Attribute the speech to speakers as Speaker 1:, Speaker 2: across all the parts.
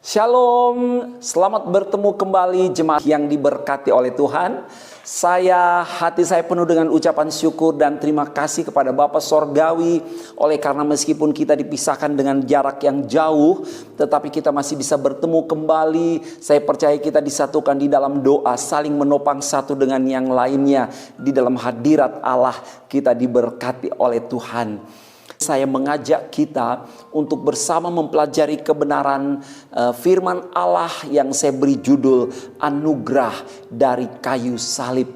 Speaker 1: Shalom, selamat bertemu kembali jemaat yang diberkati oleh Tuhan. Hati saya penuh dengan ucapan syukur dan terima kasih kepada Bapa Sorgawi. Oleh karena meskipun kita dipisahkan dengan jarak yang jauh, tetapi kita masih bisa bertemu kembali. Saya percaya kita disatukan di dalam doa, saling menopang satu dengan yang lainnya. Di dalam hadirat Allah kita diberkati oleh Tuhan. Saya mengajak kita untuk bersama mempelajari kebenaran firman Allah yang saya beri judul Anugerah dari Kayu Salib.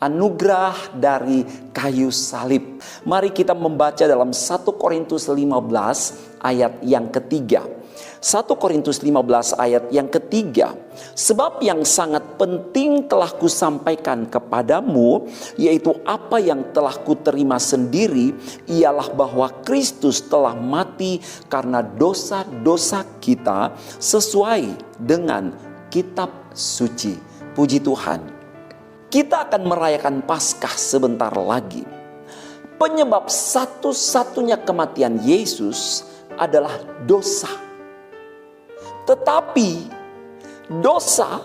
Speaker 1: Anugerah dari Kayu Salib. Mari kita membaca dalam 1 Korintus 15 ayat yang ketiga. 1 Korintus 15 ayat yang ketiga. Sebab yang sangat penting telah kusampaikan kepadamu, yaitu apa yang telah kuterima sendiri, ialah bahwa Kristus telah mati karena dosa-dosa kita sesuai dengan kitab suci. Puji Tuhan. Kita akan merayakan Paskah sebentar lagi. Penyebab satu-satunya kematian Yesus adalah dosa. Tetapi dosa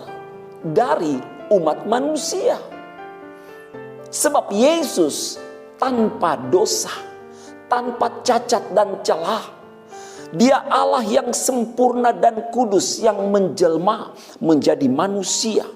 Speaker 1: dari umat manusia. Sebab Yesus tanpa dosa, tanpa cacat dan celah. Dia Allah yang sempurna dan kudus yang menjelma menjadi manusia.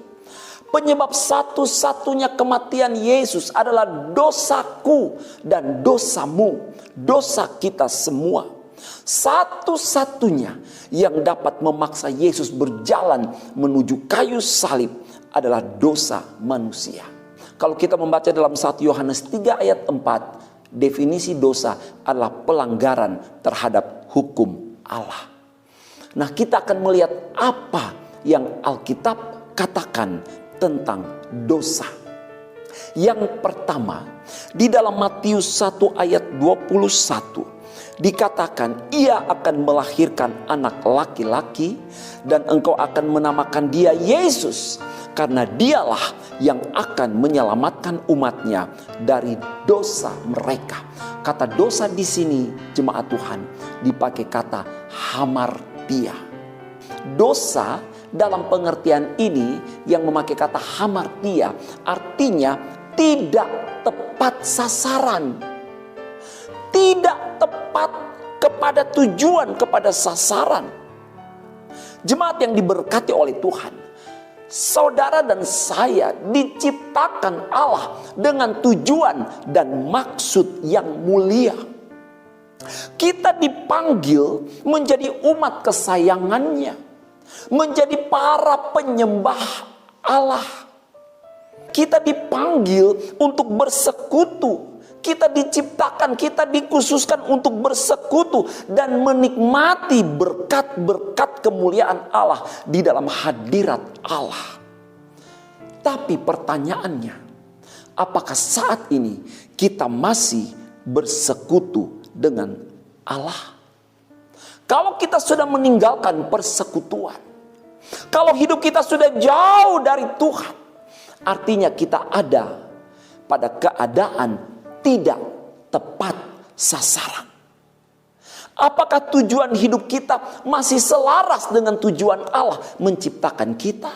Speaker 1: Penyebab satu-satunya kematian Yesus adalah dosaku dan dosamu, dosa kita semua. Satu-satunya yang dapat memaksa Yesus berjalan menuju kayu salib adalah dosa manusia. Kalau kita membaca dalam 1 Yohanes 3 ayat 4, definisi dosa adalah pelanggaran terhadap hukum Allah. Nah, kita akan melihat apa yang Alkitab katakan tentang dosa. Yang pertama, di dalam Matius 1 ayat 21 dikatakan, ia akan melahirkan anak laki-laki dan engkau akan menamakan dia Yesus, karena dialah yang akan menyelamatkan umatnya dari dosa mereka. Kata dosa di sini, jemaat Tuhan, dipakai kata hamartia. Dosa dalam pengertian ini yang memakai kata hamartia artinya tidak tepat sasaran, tidak tepat kepada tujuan, kepada sasaran. Jemaat yang diberkati oleh Tuhan, saudara dan saya diciptakan Allah dengan tujuan dan maksud yang mulia. Kita dipanggil menjadi umat kesayangannya, menjadi para penyembah Allah. Kita dipanggil untuk bersekutu. Kita diciptakan, kita dikhususkan untuk bersekutu dan menikmati berkat-berkat kemuliaan Allah di dalam hadirat Allah. Tapi pertanyaannya, apakah saat ini kita masih bersekutu dengan Allah? Kalau kita sudah meninggalkan persekutuan, kalau hidup kita sudah jauh dari Tuhan, artinya kita ada pada keadaan tidak tepat sasaran. Apakah tujuan hidup kita masih selaras dengan tujuan Allah menciptakan kita?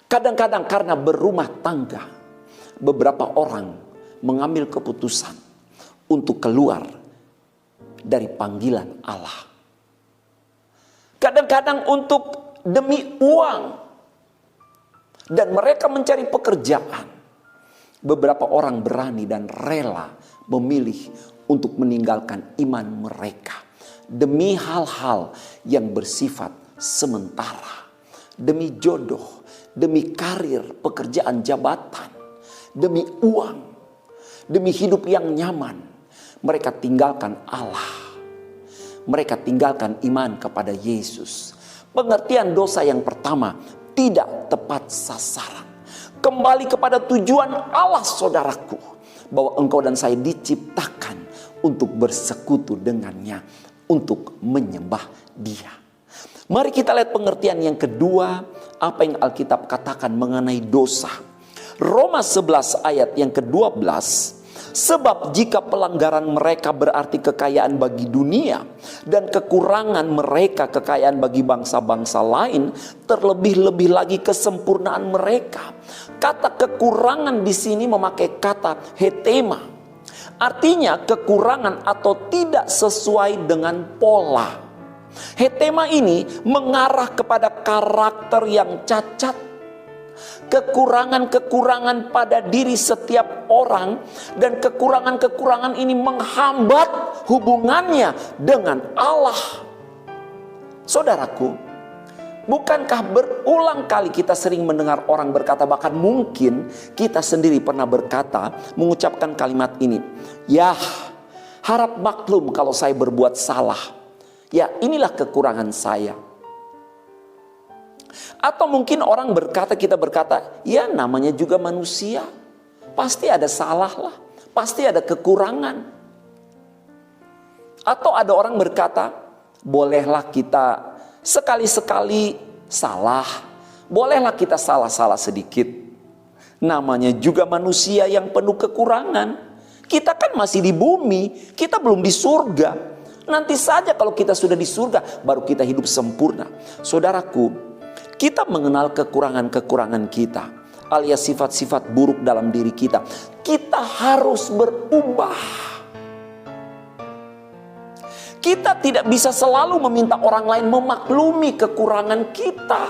Speaker 1: Kadang-kadang karena berumah tangga, beberapa orang mengambil keputusan untuk keluar dari panggilan Allah. Kadang-kadang untuk demi uang, dan mereka mencari pekerjaan. Beberapa orang berani dan rela memilih untuk meninggalkan iman mereka demi hal-hal yang bersifat sementara, demi jodoh, demi karir, pekerjaan, jabatan, demi uang, demi hidup yang nyaman. Mereka tinggalkan Allah, mereka tinggalkan iman kepada Yesus. Pengertian dosa yang pertama, tidak tepat sasaran. Kembali kepada tujuan Allah, saudaraku, bahwa engkau dan saya diciptakan untuk bersekutu dengannya, untuk menyembah Dia. Mari kita lihat pengertian yang kedua, apa yang Alkitab katakan mengenai dosa. Roma 11 ayat yang ke-12, Sebab jika pelanggaran mereka berarti kekayaan bagi dunia dan kekurangan mereka kekayaan bagi bangsa-bangsa lain, terlebih-lebih lagi kesempurnaan mereka. Kata kekurangan di sini memakai kata hetema. Artinya kekurangan atau tidak sesuai dengan pola. Hetema ini mengarah kepada karakter yang cacat, kekurangan-kekurangan pada diri setiap orang, dan kekurangan-kekurangan ini menghambat hubungannya dengan Allah. Saudaraku, bukankah berulang kali kita sering mendengar orang berkata, bahkan mungkin kita sendiri pernah berkata, mengucapkan kalimat ini, "Ya, harap maklum kalau saya berbuat salah. Ya, inilah kekurangan saya." Atau mungkin orang berkata, kita berkata, "Ya, namanya juga manusia. Pasti ada salah lah. Pasti ada kekurangan." Atau ada orang berkata, "Bolehlah kita sekali-sekali salah. Bolehlah kita salah-salah sedikit. Namanya juga manusia yang penuh kekurangan. Kita kan masih di bumi. Kita belum di surga. Nanti saja kalau kita sudah di surga, baru kita hidup sempurna." Saudaraku, kita mengenal kekurangan-kekurangan kita, alias sifat-sifat buruk dalam diri kita. Kita harus berubah. Kita tidak bisa selalu meminta orang lain memaklumi kekurangan kita.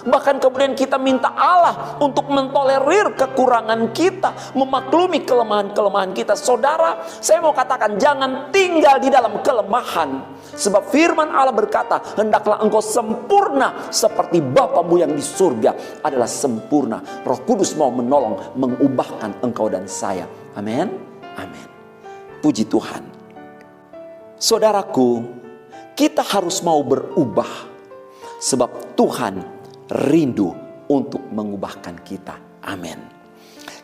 Speaker 1: Bahkan kemudian kita minta Allah untuk mentolerir kekurangan kita, memaklumi kelemahan-kelemahan kita. Saudara, saya mau katakan, jangan tinggal di dalam kelemahan. Sebab firman Allah berkata, "Hendaklah engkau sempurna seperti Bapamu yang di surga adalah sempurna." Roh Kudus mau menolong, mengubahkan engkau dan saya. Amin. Amin. Puji Tuhan. Saudaraku, kita harus mau berubah. Sebab Tuhan rindu untuk mengubahkan kita. Amin.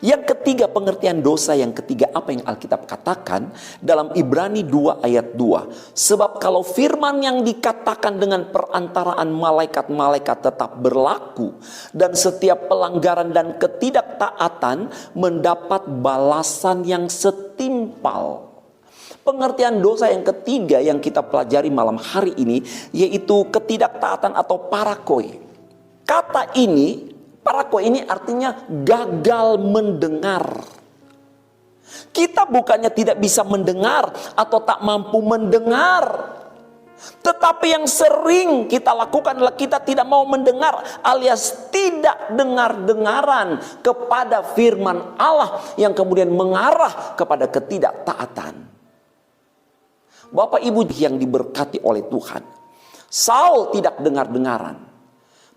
Speaker 1: Yang ketiga, pengertian dosa yang ketiga, apa yang Alkitab katakan dalam Ibrani 2 ayat 2. "Sebab kalau firman yang dikatakan dengan perantaraan malaikat-malaikat tetap berlaku, dan setiap pelanggaran dan ketidaktaatan mendapat balasan yang setimpal." Pengertian dosa yang ketiga yang kita pelajari malam hari ini, yaitu ketidaktaatan atau parakoi. Kata ini, parakoi ini artinya gagal mendengar. Kita bukannya tidak bisa mendengar atau tak mampu mendengar, tetapi yang sering kita lakukan adalah kita tidak mau mendengar, alias tidak dengar-dengaran kepada firman Allah yang kemudian mengarah kepada ketidaktaatan. Bapak Ibu yang diberkati oleh Tuhan, Saul tidak dengar-dengaran,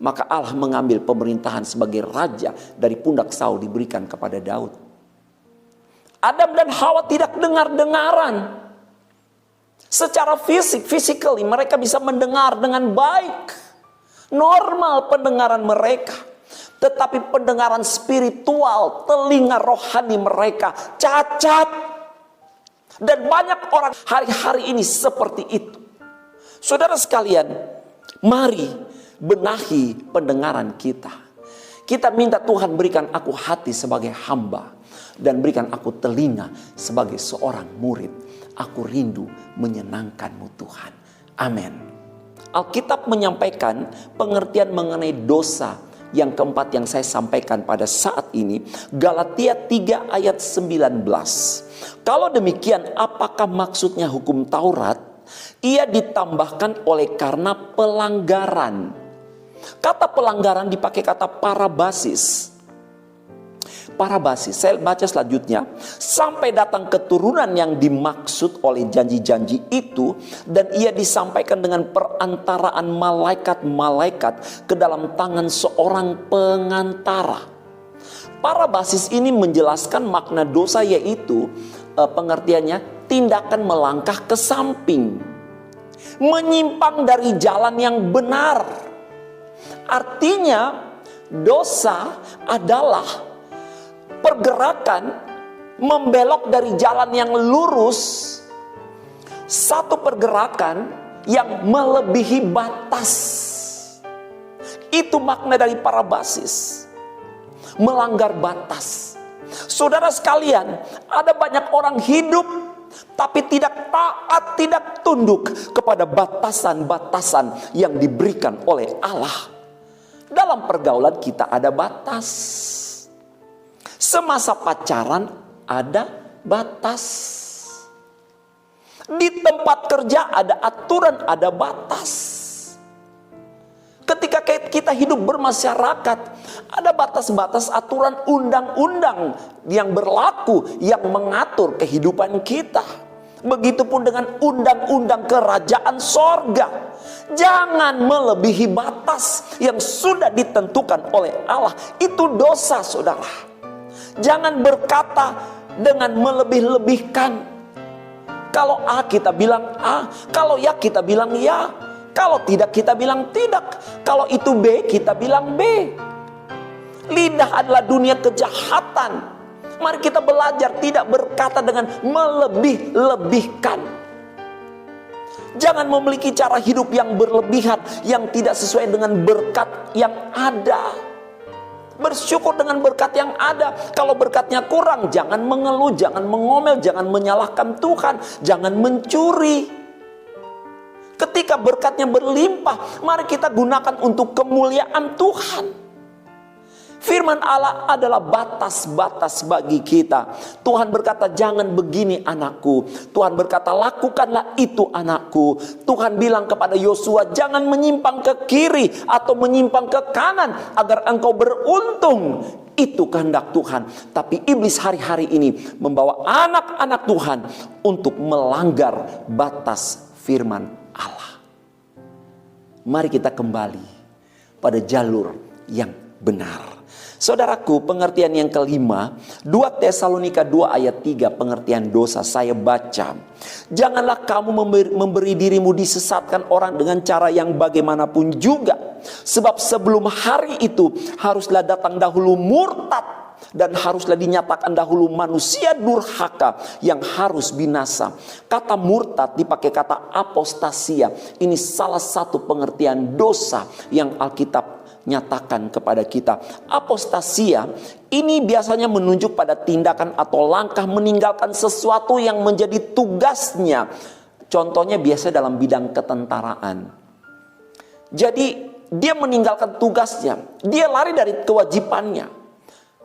Speaker 1: maka Allah mengambil pemerintahan sebagai raja dari pundak Saul, diberikan kepada Daud. Adam dan Hawa tidak dengar-dengaran. Secara physically mereka bisa mendengar dengan baik, normal pendengaran mereka. Tetapi pendengaran spiritual, telinga rohani mereka cacat. Dan banyak orang hari-hari ini seperti itu. Saudara sekalian, mari benahi pendengaran kita. Kita minta Tuhan, berikan aku hati sebagai hamba, dan berikan aku telinga sebagai seorang murid. Aku rindu menyenangkan-Mu Tuhan. Amin. Alkitab menyampaikan pengertian mengenai dosa yang keempat yang saya sampaikan pada saat ini. Galatia 3 ayat 19. "Kalau demikian, apakah maksudnya hukum Taurat? Ia ditambahkan oleh karena pelanggaran." Kata pelanggaran dipakai kata parabasis. Parabasis, saya baca selanjutnya. "Sampai datang keturunan yang dimaksud oleh janji-janji itu, dan ia disampaikan dengan perantaraan malaikat-malaikat ke dalam tangan seorang pengantara." Parabasis ini menjelaskan makna dosa, yaitu pengertiannya tindakan melangkah ke samping, menyimpang dari jalan yang benar. Artinya dosa adalah pergerakan membelok dari jalan yang lurus, satu pergerakan yang melebihi batas. Itu makna dari parabasis, melanggar batas. Saudara sekalian, ada banyak orang hidup tapi tidak taat, tidak tunduk kepada batasan-batasan yang diberikan oleh Allah. Dalam pergaulan kita ada batas. Semasa pacaran ada batas. Di tempat kerja ada aturan, ada batas. Ketika kita hidup bermasyarakat, ada batas-batas aturan undang-undang yang berlaku, yang mengatur kehidupan kita. Begitupun dengan undang-undang kerajaan sorga. Jangan melebihi batas yang sudah ditentukan oleh Allah. Itu dosa, saudara. Jangan berkata dengan melebih-lebihkan. Kalau A kita bilang A, kalau ya kita bilang ya. Kalau tidak kita bilang tidak. Kalau itu B kita bilang B. Lidah adalah dunia kejahatan. Mari kita belajar tidak berkata dengan melebih-lebihkan. Jangan memiliki cara hidup yang berlebihan, yang tidak sesuai dengan berkat yang ada. Bersyukur dengan berkat yang ada. Kalau berkatnya kurang, jangan mengeluh, jangan mengomel, jangan menyalahkan Tuhan, jangan mencuri. Ketika berkatnya berlimpah, mari kita gunakan untuk kemuliaan Tuhan. Firman Allah adalah batas-batas bagi kita. Tuhan berkata, jangan begini anakku. Tuhan berkata, lakukanlah itu anakku. Tuhan bilang kepada Yosua, jangan menyimpang ke kiri atau menyimpang ke kanan agar engkau beruntung. Itu kehendak Tuhan. Tapi iblis hari-hari ini membawa anak-anak Tuhan untuk melanggar batas firman Allah. Mari kita kembali pada jalur yang benar. Saudaraku, pengertian yang kelima, 2 Tesalonika 2 ayat 3, pengertian dosa. Saya baca, janganlah kamu memberi dirimu disesatkan orang dengan cara yang bagaimanapun juga. Sebab sebelum hari itu haruslah datang dahulu murtad, dan haruslah dinyatakan dahulu manusia durhaka yang harus binasa. Kata murtad dipakai kata apostasia. Ini salah satu pengertian dosa yang Alkitab nyatakan kepada kita. Apostasia ini biasanya menunjuk pada tindakan atau langkah meninggalkan sesuatu yang menjadi tugasnya. Contohnya biasa dalam bidang ketentaraan. Jadi dia meninggalkan tugasnya, dia lari dari kewajibannya.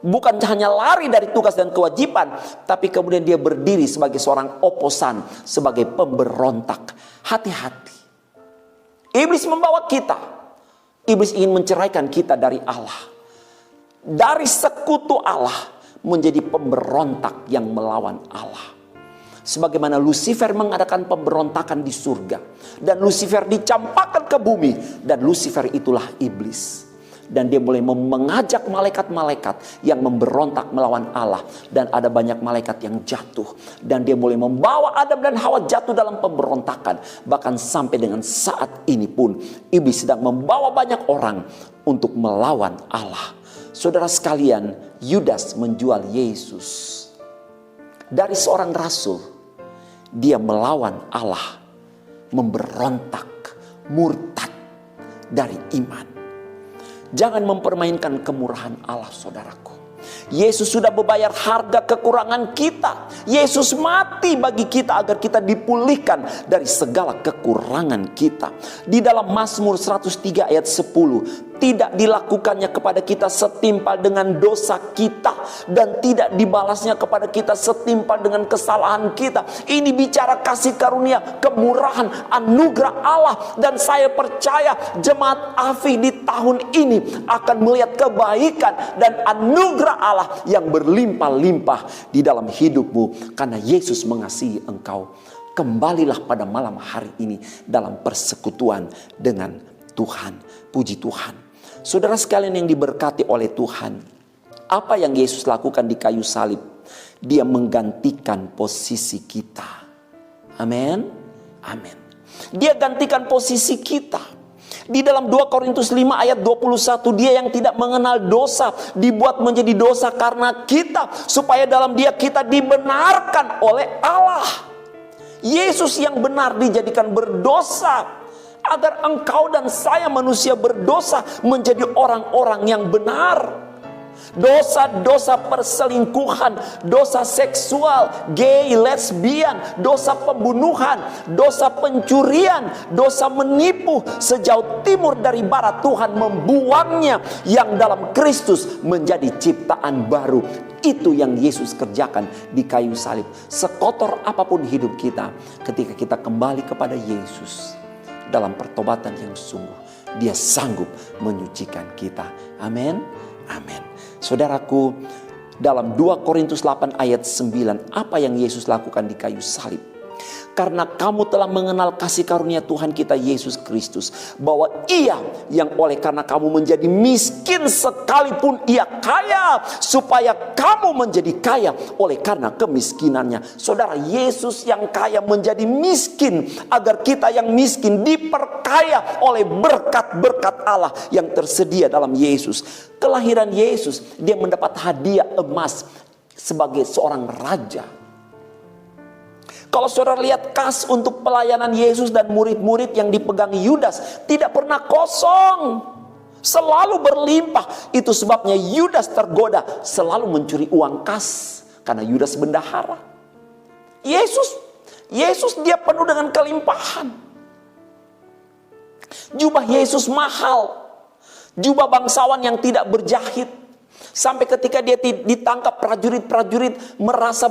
Speaker 1: Bukan hanya lari dari tugas dan kewajiban, tapi kemudian dia berdiri sebagai seorang oposan, sebagai pemberontak. Hati-hati. Iblis membawa kita. Iblis ingin menceraikan kita dari Allah. Dari sekutu Allah menjadi pemberontak yang melawan Allah. Sebagaimana Lucifer mengadakan pemberontakan di surga. Dan Lucifer dicampakkan ke bumi. Dan Lucifer itulah iblis. Dan dia mulai mengajak malaikat-malaikat yang memberontak melawan Allah. Dan ada banyak malaikat yang jatuh. Dan dia mulai membawa Adam dan Hawa jatuh dalam pemberontakan. Bahkan sampai dengan saat ini pun iblis sedang membawa banyak orang untuk melawan Allah. Saudara sekalian, Yudas menjual Yesus. Dari seorang rasul, dia melawan Allah, memberontak, murtad dari iman. Jangan mempermainkan kemurahan Allah, saudaraku. Yesus sudah membayar harga kekurangan kita. Yesus mati bagi kita agar kita dipulihkan dari segala kekurangan kita. Di dalam Mazmur 103 ayat 10, tidak dilakukannya kepada kita setimpal dengan dosa kita, dan tidak dibalasnya kepada kita setimpal dengan kesalahan kita. Ini bicara kasih karunia, kemurahan, anugerah Allah. Dan saya percaya jemaat AFI di tahun ini akan melihat kebaikan dan anugerah Allah yang berlimpah-limpah di dalam hidupmu, karena Yesus mengasihi engkau. Kembalilah pada malam hari ini dalam persekutuan dengan Tuhan. Puji Tuhan. Saudara sekalian yang diberkati oleh Tuhan, apa yang Yesus lakukan di kayu salib? Dia menggantikan posisi kita. Amin. Amin. Dia gantikan posisi kita. Di dalam 2 Korintus 5 ayat 21, dia yang tidak mengenal dosa dibuat menjadi dosa karena kita, supaya dalam dia kita dibenarkan oleh Allah. Yesus yang benar dijadikan berdosa agar engkau dan saya manusia berdosa menjadi orang-orang yang benar. dosa-dosa perselingkuhan, dosa seksual, gay, lesbian, dosa pembunuhan, dosa pencurian, dosa menipu. Sejauh timur dari barat Tuhan membuangnya, yang dalam Kristus menjadi ciptaan baru. Itu yang Yesus kerjakan di kayu salib. Sekotor apapun hidup kita, ketika kita kembali kepada Yesus dalam pertobatan yang sungguh, Dia sanggup menyucikan kita. Amin. Amin. Saudaraku, dalam 2 Korintus 8 ayat 9, apa yang Yesus lakukan di kayu salib? Karena kamu telah mengenal kasih karunia Tuhan kita Yesus Kristus, bahwa Ia yang oleh karena kamu menjadi miskin sekalipun Ia kaya, supaya kamu menjadi kaya oleh karena kemiskinannya. Saudara, Yesus yang kaya menjadi miskin agar kita yang miskin diperkaya oleh berkat-berkat Allah yang tersedia dalam Yesus. Kelahiran Yesus, Dia mendapat hadiah emas sebagai seorang raja. Kalau saudara lihat kas untuk pelayanan Yesus dan murid-murid yang dipegangi Yudas, tidak pernah kosong, selalu berlimpah. Itu sebabnya Yudas tergoda selalu mencuri uang kas, karena Yudas bendahara. Yesus dia penuh dengan kelimpahan. Jubah Yesus mahal, jubah bangsawan yang tidak berjahit. Sampai ketika dia ditangkap, prajurit-prajurit merasa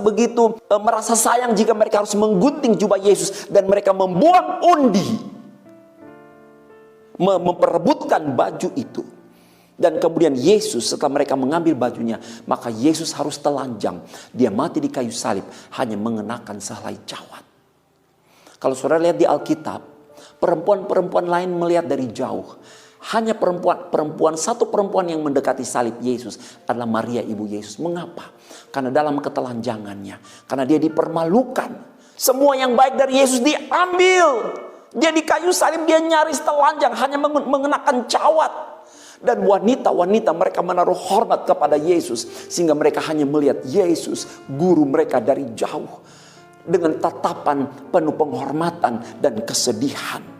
Speaker 1: sayang jika mereka harus menggunting jubah Yesus, dan mereka membuang undi, memperebutkan baju itu. Dan kemudian Yesus, setelah mereka mengambil bajunya, maka Yesus harus telanjang. Dia mati di kayu salib hanya mengenakan sehelai jawat. Kalau saudara lihat di Alkitab, perempuan-perempuan lain melihat dari jauh. Hanya satu perempuan yang mendekati salib Yesus adalah Maria ibu Yesus. Mengapa? Karena dalam ketelanjangannya, karena dia dipermalukan. Semua yang baik dari Yesus diambil. Dia di kayu salib, dia nyaris telanjang, hanya mengenakan cawat. Dan wanita-wanita mereka menaruh hormat kepada Yesus, sehingga mereka hanya melihat Yesus, guru mereka, dari jauh, dengan tatapan penuh penghormatan dan kesedihan.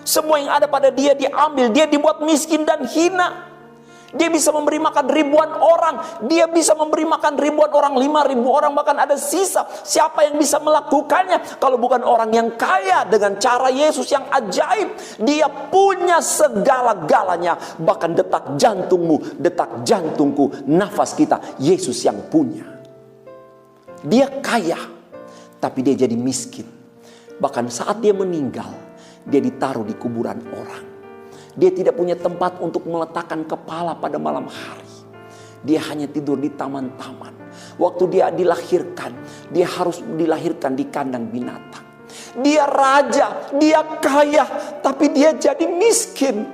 Speaker 1: Semua yang ada pada dia diambil. Dia dibuat miskin dan hina. Dia bisa memberi makan ribuan orang. Dia bisa memberi makan ribuan orang, 5.000 orang, bahkan ada sisa. Siapa yang bisa melakukannya kalau bukan orang yang kaya dengan cara Yesus yang ajaib? Dia punya segala-galanya. Bahkan detak jantungmu, detak jantungku, nafas kita, Yesus yang punya. Dia kaya, tapi dia jadi miskin. Bahkan saat dia meninggal, dia ditaruh di kuburan orang. Dia tidak punya tempat untuk meletakkan kepala pada malam hari. Dia hanya tidur di taman-taman. Waktu dia dilahirkan, dia harus dilahirkan di kandang binatang. Dia raja, dia kaya, tapi dia jadi miskin.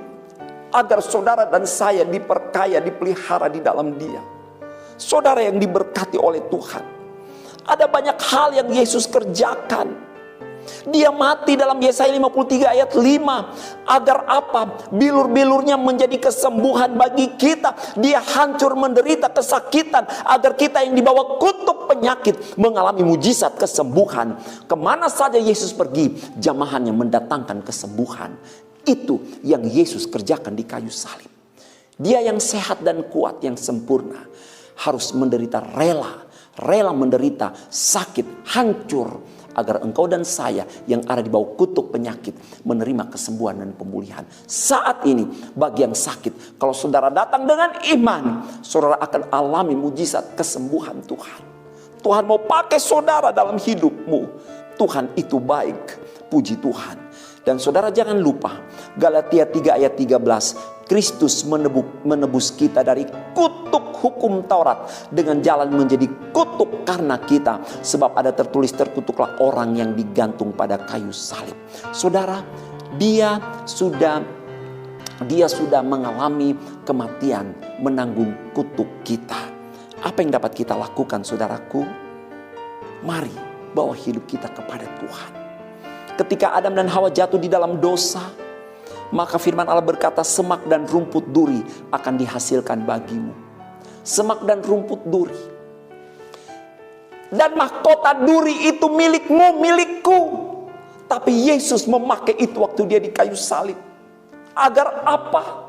Speaker 1: Agar saudara dan saya diperkaya, dipelihara di dalam dia. Saudara yang diberkati oleh Tuhan. Ada banyak hal yang Yesus kerjakan. Dia mati dalam Yesaya 53 ayat 5. Agar apa? Bilur-bilurnya menjadi kesembuhan bagi kita. Dia hancur menderita kesakitan, agar kita yang dibawa kutuk penyakit mengalami mujizat kesembuhan. Kemana saja Yesus pergi, jamahannya mendatangkan kesembuhan. Itu yang Yesus kerjakan di kayu salib. Dia yang sehat dan kuat, yang sempurna, harus menderita rela menderita sakit, hancur, agar engkau dan saya yang ada di bawah kutuk penyakit menerima kesembuhan dan pemulihan. Saat ini bagi yang sakit, kalau saudara datang dengan iman, saudara akan alami mujizat kesembuhan Tuhan. Tuhan mau pakai saudara dalam hidupmu. Tuhan itu baik, puji Tuhan. Dan saudara jangan lupa, Galatia 3 ayat 13, Kristus menebus kita dari kutuk hukum Taurat dengan jalan menjadi kutuk karena kita. Sebab ada tertulis, terkutuklah orang yang digantung pada kayu salib. Saudara, dia sudah mengalami kematian, menanggung kutuk kita. Apa yang dapat kita lakukan, saudaraku? Mari bawa hidup kita kepada Tuhan. Ketika Adam dan Hawa jatuh di dalam dosa, maka firman Allah berkata, semak dan rumput duri akan dihasilkan bagimu. Semak dan rumput duri. Dan mahkota duri itu milikmu, milikku. Tapi Yesus memakai itu waktu dia di kayu salib. Agar apa?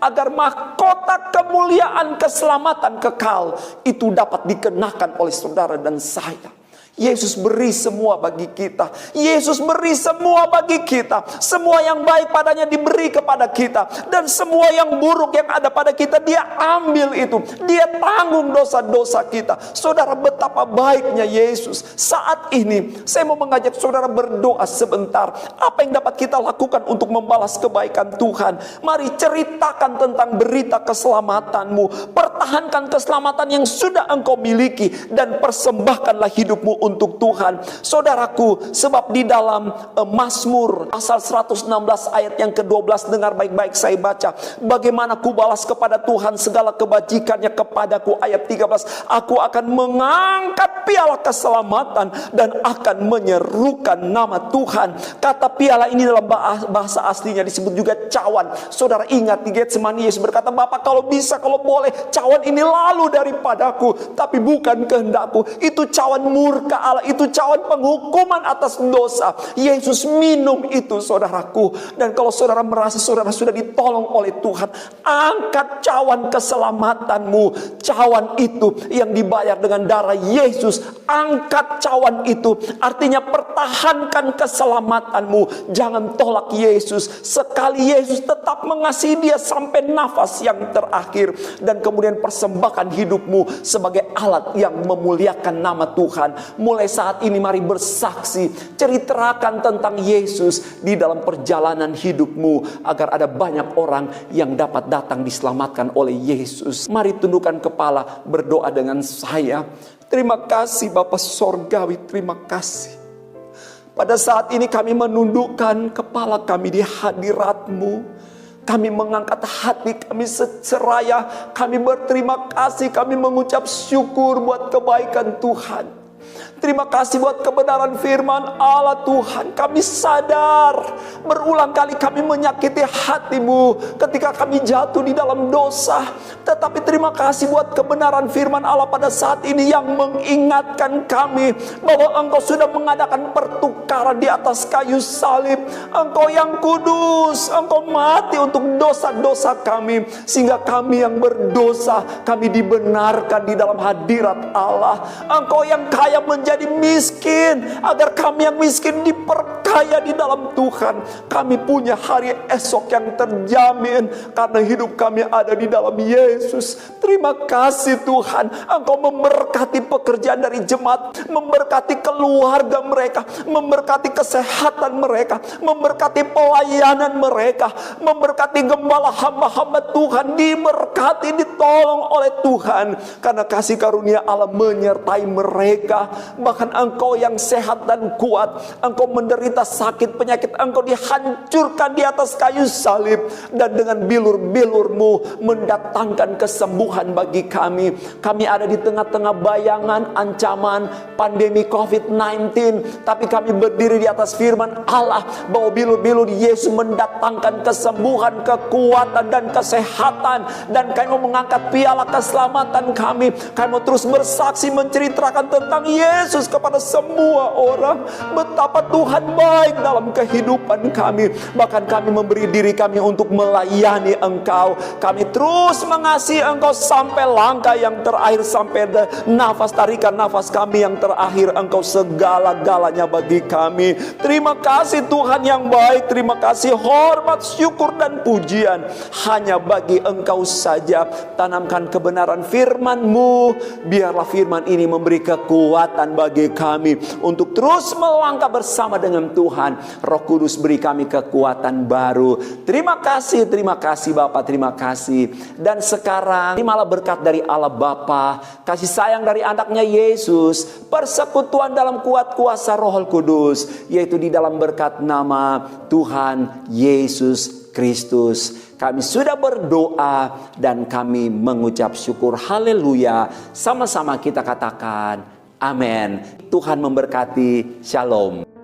Speaker 1: Agar mahkota mahkota kemuliaan, keselamatan kekal itu dapat dikenakan oleh saudara dan saya. Yesus beri semua bagi kita. Yesus beri semua bagi kita. Semua yang baik padanya diberi kepada kita. Dan semua yang buruk yang ada pada kita, Dia ambil itu. Dia tanggung dosa-dosa kita. Saudara, betapa baiknya Yesus. Saat ini saya mau mengajak saudara berdoa sebentar. Apa yang dapat kita lakukan untuk membalas kebaikan Tuhan? Mari ceritakan tentang berita keselamatanmu. Pertahankan keselamatan yang sudah engkau miliki. Dan persembahkanlah hidupmu untuk Tuhan. Saudaraku, sebab di dalam Mazmur pasal 116 ayat yang ke-12, dengar baik-baik saya baca. Bagaimana ku balas kepada Tuhan segala kebajikannya kepadaku. Ayat 13, aku akan mengangkat piala keselamatan dan akan menyerukan nama Tuhan. Kata piala ini dalam bahasa aslinya disebut juga cawan. Saudara ingat di Getsemani, Yesus berkata, Bapa kalau bisa, kalau boleh, cawan ini lalu daripadaku, tapi bukan kehendakku. Itu cawan murka Allah, itu cawan penghukuman atas dosa. Yesus minum itu, saudaraku. Dan kalau saudara merasa saudara sudah ditolong oleh Tuhan, angkat cawan keselamatanmu. Cawan itu yang dibayar dengan darah Yesus. Angkat cawan itu, artinya pertahankan keselamatanmu. Jangan tolak Yesus. Sekali Yesus tetap mengasihi dia sampai nafas yang terakhir. Dan kemudian persembahkan hidupmu sebagai alat yang memuliakan nama Tuhan. Mulai saat ini mari bersaksi, ceritakan tentang Yesus di dalam perjalanan hidupmu, agar ada banyak orang yang dapat datang diselamatkan oleh Yesus. Mari tundukkan kepala, berdoa dengan saya. Terima kasih Bapa Sorgawi, terima kasih. Pada saat ini kami menundukkan kepala kami di hadirat-Mu. Kami mengangkat hati kami seceraya. Kami berterima kasih, kami mengucap syukur buat kebaikan Tuhan. Terima kasih buat kebenaran firman Allah Tuhan. Kami sadar berulang kali kami menyakiti hati-Mu ketika kami jatuh di dalam dosa. Tetapi terima kasih buat kebenaran firman Allah pada saat ini yang mengingatkan kami bahwa Engkau sudah mengadakan pertukaran di atas kayu salib. Engkau yang kudus, Engkau mati untuk dosa-dosa kami, sehingga kami yang berdosa, kami dibenarkan di dalam hadirat Allah. Engkau yang kaya menjadi miskin, agar kami yang miskin diperkaya di dalam Tuhan. Kami punya hari esok yang terjamin karena hidup kami ada di dalam Yesus. Terima kasih Tuhan, Engkau memberkati pekerjaan dari jemaat, memberkati keluarga mereka, memberkati kesehatan mereka, memberkati pelayanan mereka, memberkati gembala hamba-hamba Tuhan, diberkati, ditolong oleh Tuhan. Karena kasih karunia Allah menyertai mereka. Bahkan engkau yang sehat dan kuat, engkau menderita sakit penyakit, engkau dihancurkan di atas kayu salib, dan dengan bilur-bilur-Mu mendatangkan kesembuhan bagi kami. Kami ada di tengah-tengah bayangan ancaman pandemi COVID-19, tapi kami berdiri di atas firman Allah bahwa bilur-bilur Yesus mendatangkan kesembuhan, kekuatan dan kesehatan. Dan kami mau mengangkat piala keselamatan kami. Kami mau terus bersaksi menceritakan tentang Yesus kepada semua orang, betapa Tuhan baik dalam kehidupan kami. Bahkan kami memberi diri kami untuk melayani Engkau. Kami terus mengasihi Engkau sampai langkah yang terakhir, sampai nafas, tarikan nafas kami yang terakhir. Engkau segala-galanya bagi kami. Terima kasih Tuhan yang baik. Terima kasih, hormat, syukur dan pujian hanya bagi Engkau saja. Tanamkan kebenaran firman-Mu, biarlah firman ini memberi kekuatan bagi kami untuk terus melangkah bersama dengan Tuhan. Roh Kudus beri kami kekuatan baru. Terima kasih Bapa, terima kasih. Dan sekarang terimalah berkat dari Allah Bapa, kasih sayang dari anaknya Yesus, persekutuan dalam kuat kuasa Roh Kudus, yaitu di dalam berkat nama Tuhan Yesus Kristus. Kami sudah berdoa dan kami mengucap syukur. Haleluya. Sama-sama kita katakan amin. Tuhan memberkati. Shalom.